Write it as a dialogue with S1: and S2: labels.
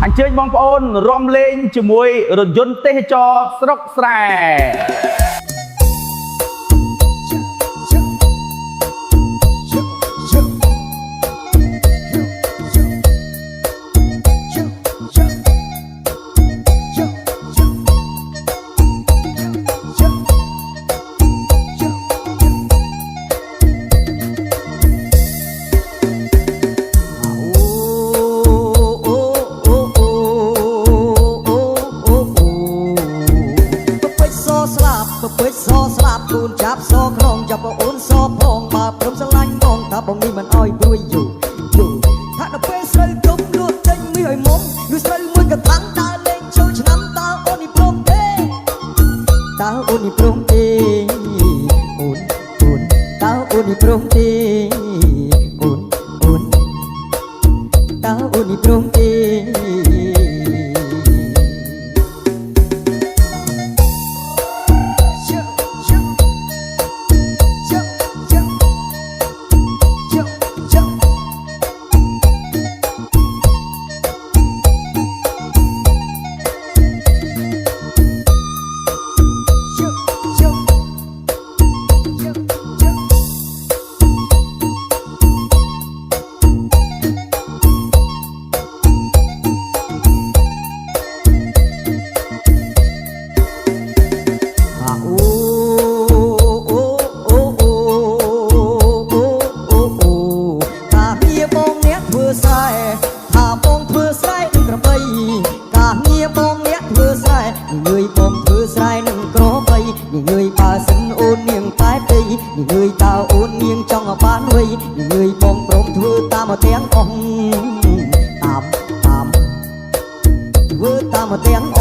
S1: អញ្ជើញបងប្អូនរំលេងជាមួយរថយន្តទេសចរស្រុកស្រែ
S2: គូនចាប់សក្រុងចាប់បងអូនសផងបើព្រមស្រឡាញ់បងថាបងនេះមិនអោយព្រួយយូថាដល់ពេលស្រូវទុំលក់ចេញមីឲ្យមុំលុះស្រូវមួយកថាំងដើរលេងចូលឆ្នាំតើអូននេះព្រមទេតើអូននេះព្រមទេអូនតើអូននេះព្រមទេអូនតើអូននេះព្រមទេថាបងធ្វើស្រែនឹងក្របីការងារបងអ្នកធ្វើស្រែងើយបងធ្វើស្រែនឹងក្របីងើយបើសិនអូននាងតែទីងើយតើអូននាងចង់បានវ័យងើយបងព្រមធ្វើតាមទាំងអស់តាមធ្វើតាមទាំង